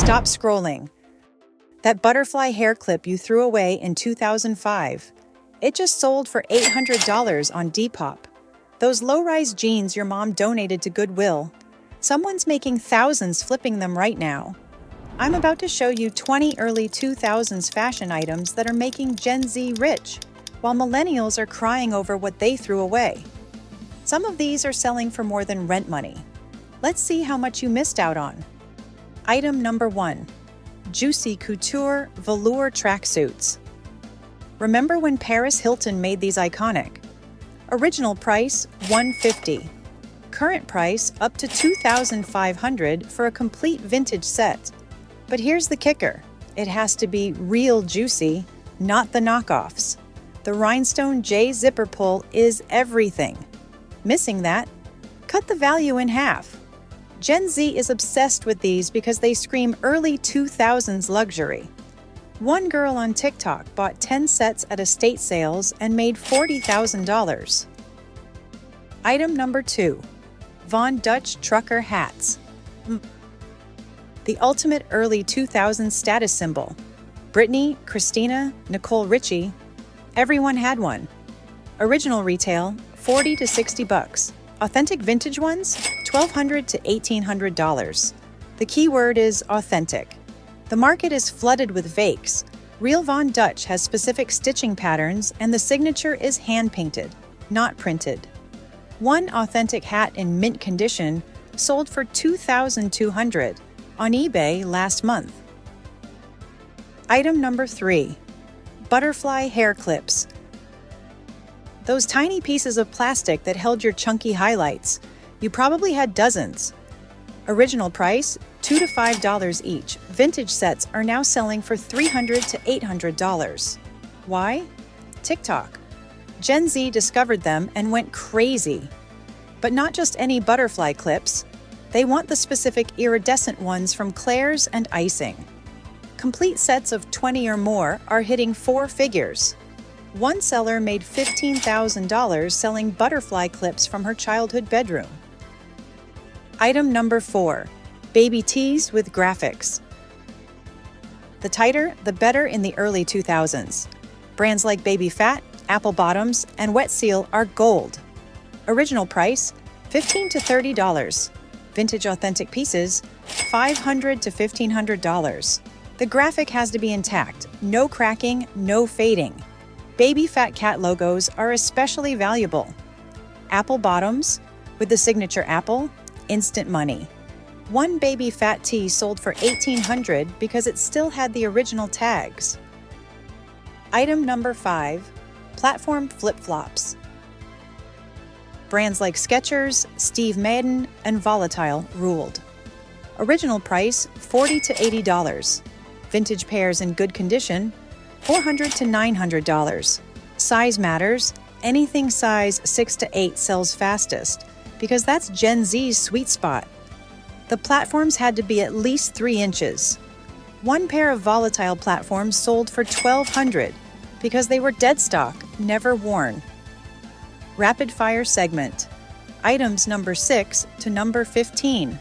Stop scrolling. That butterfly hair clip you threw away in 2005. It just sold for $800 on Depop. Those low-rise jeans your mom donated to Goodwill. Someone's making thousands flipping them right now. I'm about to show you 20 early 2000s fashion items that are making Gen Z rich, while millennials are crying over what they threw away. Some of these are selling for more than rent money. Let's see how much you missed out on. Item number 1. Juicy Couture Velour Tracksuits. Remember when Paris Hilton made these iconic? Original price $150. Current price up to $2,500 for a complete vintage set. But here's the kicker. It has to be real juicy, not the knockoffs. The rhinestone J zipper pull is everything. Missing that? Cut the value in half. Gen Z is obsessed with these because they scream early 2000s luxury. One girl on TikTok bought 10 sets at estate sales and made $40,000. Item number 2. Von Dutch Trucker Hats. The ultimate early 2000s status symbol. Britney, Christina, Nicole Richie, everyone had one. Original retail, $40 to $60. Authentic vintage ones, $1,200 to $1,800. The key word is authentic. The market is flooded with fakes. Real Von Dutch has specific stitching patterns and the signature is hand-painted, not printed. One authentic hat in mint condition sold for $2,200 on eBay last month. Item number 3. Butterfly hair clips. Those tiny pieces of plastic that held your chunky highlights. You probably had dozens. Original price, $2 to $5 each. Vintage sets are now selling for $300 to $800. Why? TikTok. Gen Z discovered them and went crazy. But not just any butterfly clips. They want the specific iridescent ones from Claire's and icing. Complete sets of 20 or more are hitting 4 figures. One seller made $15,000 selling butterfly clips from her childhood bedroom. Item number 4. Baby tees with graphics. The tighter, the better in the early 2000s. Brands like Baby Phat, Apple Bottoms, and Wet Seal are gold. Original price, $15 to $30. Vintage authentic pieces, $500 to $1,500. The graphic has to be intact, no cracking, no fading. Baby Phat cat logos are especially valuable. Apple Bottoms, with the signature apple, instant money. One Baby Phat tee sold for $1,800 because it still had the original tags. Item number 5. Platform flip-flops. Brands like Skechers, Steve Madden, and Volatile ruled. Original price $40 to $80. Vintage pairs in good condition, $400 to $900. Size matters. Anything size 6 to 8 sells fastest because that's Gen Z's sweet spot. The platforms had to be at least 3 inches. One pair of Volatile platforms sold for $1,200 because they were dead stock, never worn. Rapid fire segment. Items number 6 to number 15.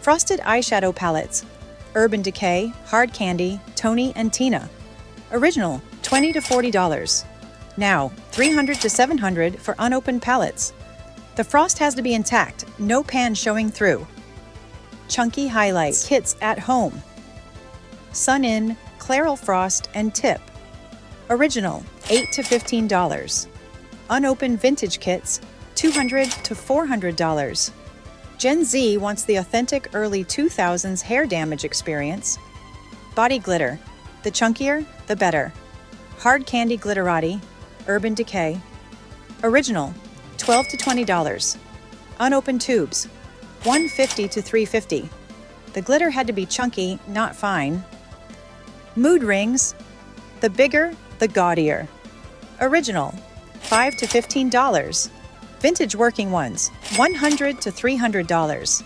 Frosted eyeshadow palettes. Urban Decay, Hard Candy, Tony, and Tina. Original, $20 to $40. Now, $300 to $700 for unopened palettes. The frost has to be intact, no pan showing through. Chunky highlight kits at home. Sun In, Clairol Frost, and Tip. Original, $8 to $15. Unopened vintage kits, $200 to $400. Gen Z wants the authentic early 2000s hair damage experience. Body glitter. The chunkier, the better. Hard Candy Glitterati, Urban Decay. Original, $12 to $20. Unopened tubes, $150 to $350. The glitter had to be chunky, not fine. Mood rings. The bigger, the gaudier. Original, $5 to $15. Vintage working ones, $100 to $300.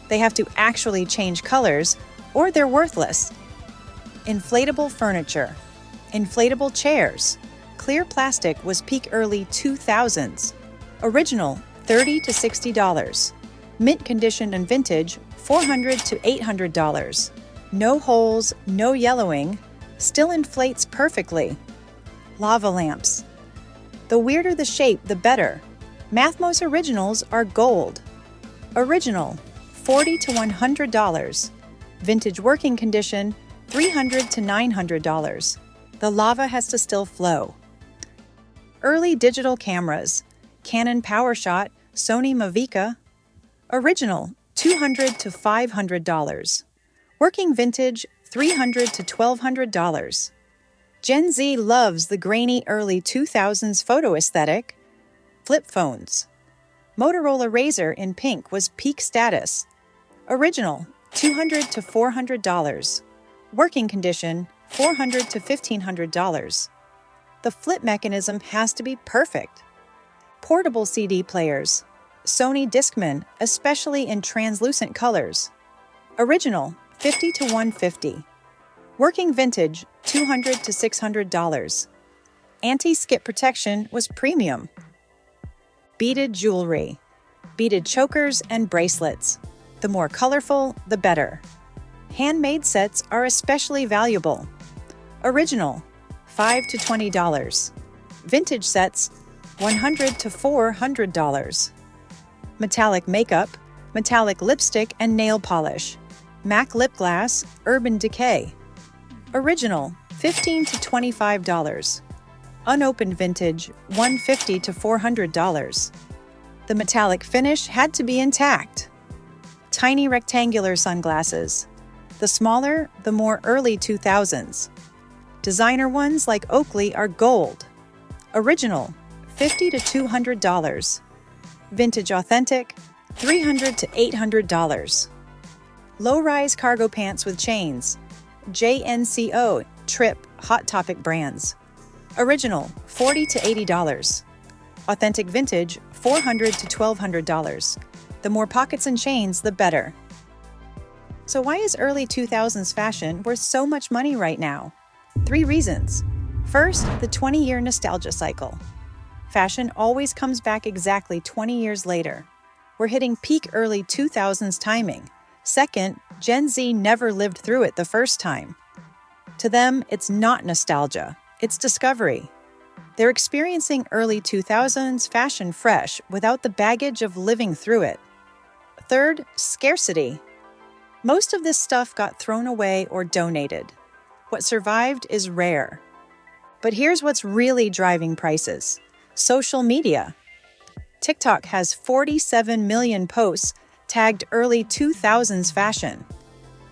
They have to actually change colors or they're worthless. Inflatable furniture. Inflatable chairs. Clear plastic was peak early 2000s. Original, $30 to $60. Mint condition and vintage, $400 to $800. No holes, no yellowing, still inflates perfectly. Lava lamps. The weirder the shape, the better. Mathmos originals are gold. Original, $40 to $100. Vintage working condition, $300 to $900. The lava has to still flow. Early digital cameras. Canon PowerShot, Sony Mavica. Original, $200 to $500. Working vintage, $300 to $1,200. Gen Z loves the grainy early 2000s photo aesthetic. Flip phones. Motorola Razr in pink was peak status. Original, $200 to $400. Working condition, $400 to $1,500. The flip mechanism has to be perfect. Portable CD players. Sony Discman, especially in translucent colors. Original, $50 to $150. Working vintage, $200 to $600. Anti-skip protection was premium. Beaded jewelry. Beaded chokers and bracelets. The more colorful, the better. Handmade sets are especially valuable. Original, $5 to $20. Vintage sets, $100 to $400. Metallic makeup, metallic lipstick and nail polish. MAC lip gloss, Urban Decay. Original, $15 to $25. Unopened vintage, $150 to $400. The metallic finish had to be intact. Tiny rectangular sunglasses. The smaller, the more early 2000s. Designer ones like Oakley are gold. Original, $50 to $200. Vintage authentic, $300 to $800. Low-rise cargo pants with chains. JNCO, Trip, Hot Topic brands. Original, $40 to $80. Authentic vintage, $400 to $1,200. The more pockets and chains, the better. So why is early 2000s fashion worth so much money right now? 3 reasons. First, the 20-year nostalgia cycle. Fashion always comes back exactly 20 years later. We're hitting peak early 2000s timing. Second, Gen Z never lived through it the first time. To them, it's not nostalgia, it's discovery. They're experiencing early 2000s fashion fresh without the baggage of living through it. Third, scarcity. Most of this stuff got thrown away or donated. What survived is rare. But here's what's really driving prices. Social media. TikTok has 47 million posts tagged early 2000s fashion.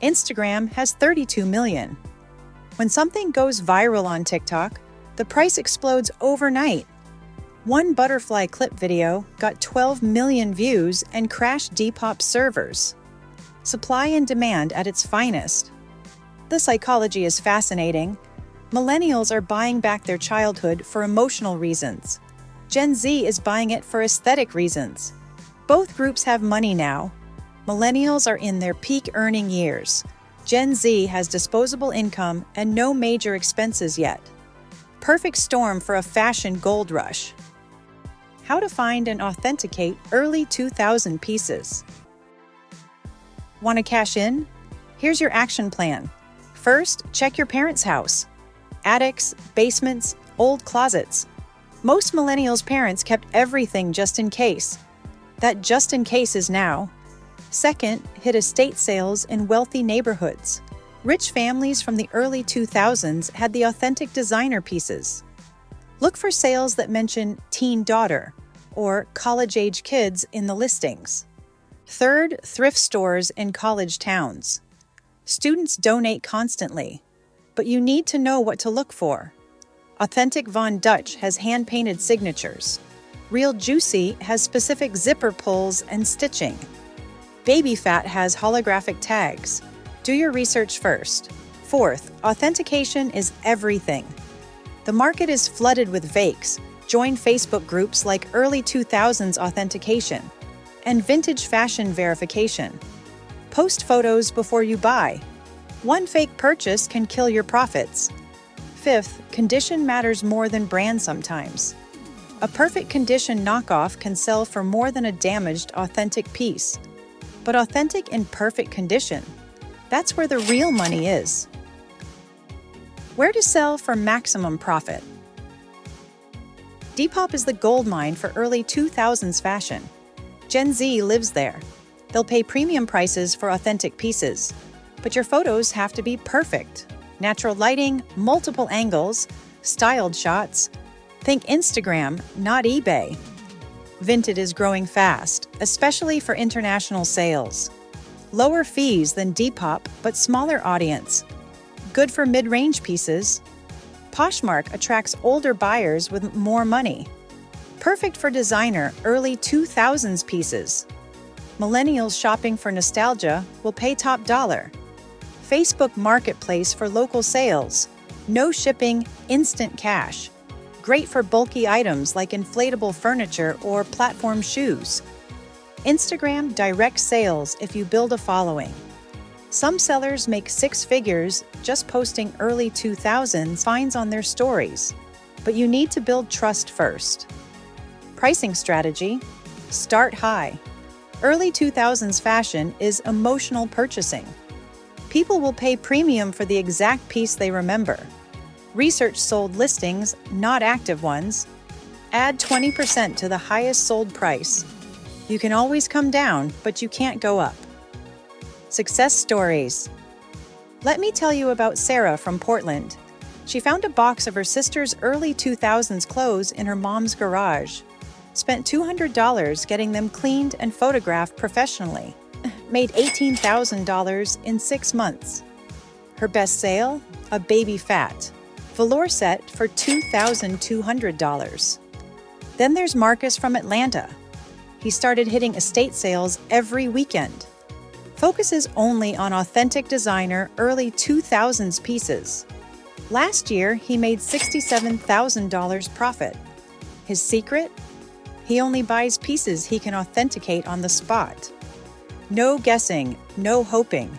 Instagram has 32 million. When something goes viral on TikTok, the price explodes overnight. One butterfly clip video got 12 million views and crashed Depop servers. Supply and demand at its finest. The psychology is fascinating. Millennials are buying back their childhood for emotional reasons. Gen Z is buying it for aesthetic reasons. Both groups have money now. Millennials are in their peak earning years. Gen Z has disposable income and no major expenses yet. Perfect storm for a fashion gold rush. How to find and authenticate early 2000 pieces. Want to cash in? Here's your action plan. First, check your parents' house. Attics, basements, old closets. Most millennials' parents kept everything just in case. That just in case is now. Second, hit estate sales in wealthy neighborhoods. Rich families from the early 2000s had the authentic designer pieces. Look for sales that mention teen daughter or college-age kids in the listings. Third, thrift stores in college towns. Students donate constantly, but you need to know what to look for. Authentic Von Dutch has hand-painted signatures. Real Juicy has specific zipper pulls and stitching. Baby Phat has holographic tags. Do your research first. Fourth, authentication is everything. The market is flooded with fakes. Join Facebook groups like Early 2000s Authentication and Vintage Fashion Verification. Post photos before you buy. One fake purchase can kill your profits. Fifth, condition matters more than brand sometimes. A perfect condition knockoff can sell for more than a damaged authentic piece. But authentic in perfect condition. That's where the real money is. Where to sell for maximum profit. Depop is the goldmine for early 2000s fashion. Gen Z lives there. They'll pay premium prices for authentic pieces. But your photos have to be perfect. Natural lighting, multiple angles, styled shots. Think Instagram, not eBay. Vinted is growing fast, especially for international sales. Lower fees than Depop, but smaller audience. Good for mid-range pieces. Poshmark attracts older buyers with more money. Perfect for designer, early 2000s pieces. Millennials shopping for nostalgia will pay top dollar. Facebook Marketplace for local sales. No shipping, instant cash. Great for bulky items like inflatable furniture or platform shoes. Instagram direct sales if you build a following. Some sellers make six figures just posting early 2000s finds on their stories. But you need to build trust first. Pricing strategy: start high. Early 2000s fashion is emotional purchasing. People will pay premium for the exact piece they remember. Research sold listings, not active ones. Add 20% to the highest sold price. You can always come down, but you can't go up. Success stories. Let me tell you about Sarah from Portland. She found a box of her sister's early 2000s clothes in her mom's garage. Spent $200 getting them cleaned and photographed professionally. Made $18,000 in 6 months. Her best sale? A baby Phat. Velour set for $2,200. Then there's Marcus from Atlanta. He started hitting estate sales every weekend. Focuses only on authentic designer early 2000s pieces. Last year, he made $67,000 profit. His secret? He only buys pieces he can authenticate on the spot. No guessing, no hoping.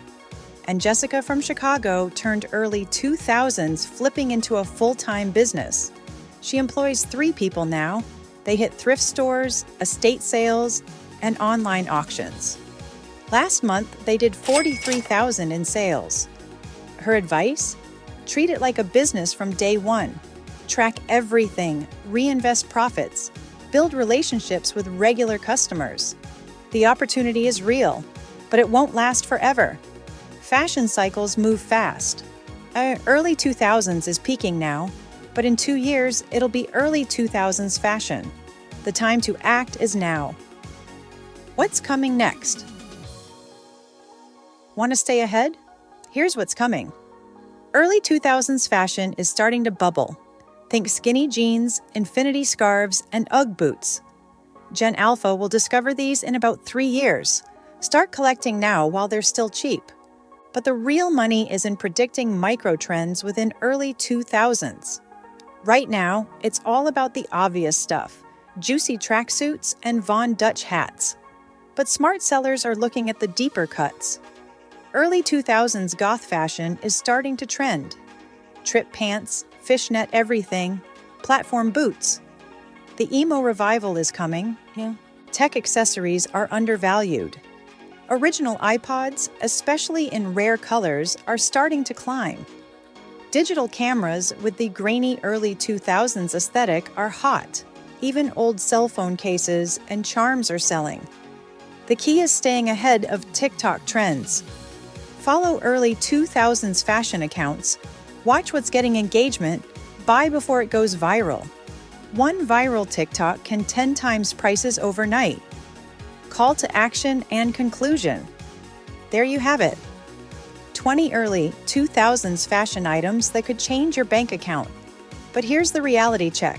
And Jessica from Chicago turned early 2000s flipping into a full-time business. She employs 3 people now. They hit thrift stores, estate sales, and online auctions. Last month, they did $43,000 in sales. Her advice? Treat it like a business from day one. Track everything, reinvest profits, build relationships with regular customers. The opportunity is real, but it won't last forever. Fashion cycles move fast. Early 2000s is peaking now, but in 2 years, it'll be early 2000s fashion. The time to act is now. What's coming next? Want to stay ahead? Here's what's coming. Early 2000s fashion is starting to bubble. Think skinny jeans, infinity scarves, and Ugg boots. Gen Alpha will discover these in about 3 years. Start collecting now while they're still cheap. But the real money is in predicting micro-trends within early 2000s. Right now, it's all about the obvious stuff, juicy tracksuits and Von Dutch hats. But smart sellers are looking at the deeper cuts. Early 2000s goth fashion is starting to trend. Trip pants, fishnet everything, platform boots. The emo revival is coming. Tech accessories are undervalued. Original iPods, especially in rare colors, are starting to climb. Digital cameras with the grainy early 2000s aesthetic are hot. Even old cell phone cases and charms are selling. The key is staying ahead of TikTok trends. Follow early 2000s fashion accounts. Watch what's getting engagement. Buy before it goes viral. One viral TikTok can 10 times prices overnight. Call to action and conclusion. There you have it. 20 early 2000s fashion items that could change your bank account. But here's the reality check.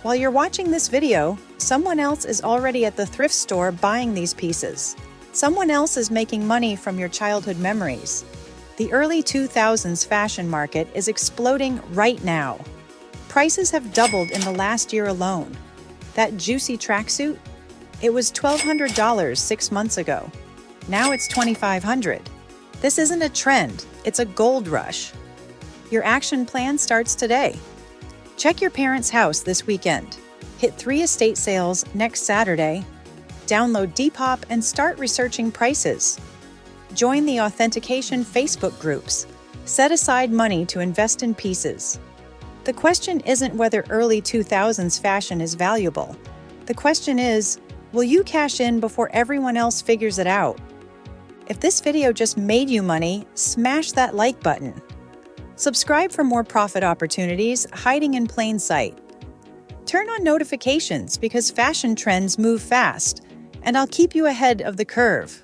While you're watching this video, someone else is already at the thrift store buying these pieces. Someone else is making money from your childhood memories. The early 2000s fashion market is exploding right now. Prices have doubled in the last year alone. That juicy tracksuit? It was $1,200 6 months ago. Now it's $2,500. This isn't a trend, it's a gold rush. Your action plan starts today. Check your parents' house this weekend. Hit 3 estate sales next Saturday. Download Depop and start researching prices. Join the authentication Facebook groups. Set aside money to invest in pieces. The question isn't whether early 2000s fashion is valuable. The question is, will you cash in before everyone else figures it out? If this video just made you money, smash that like button. Subscribe for more profit opportunities hiding in plain sight. Turn on notifications because fashion trends move fast, and I'll keep you ahead of the curve.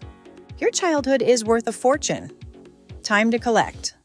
Your childhood is worth a fortune. Time to collect.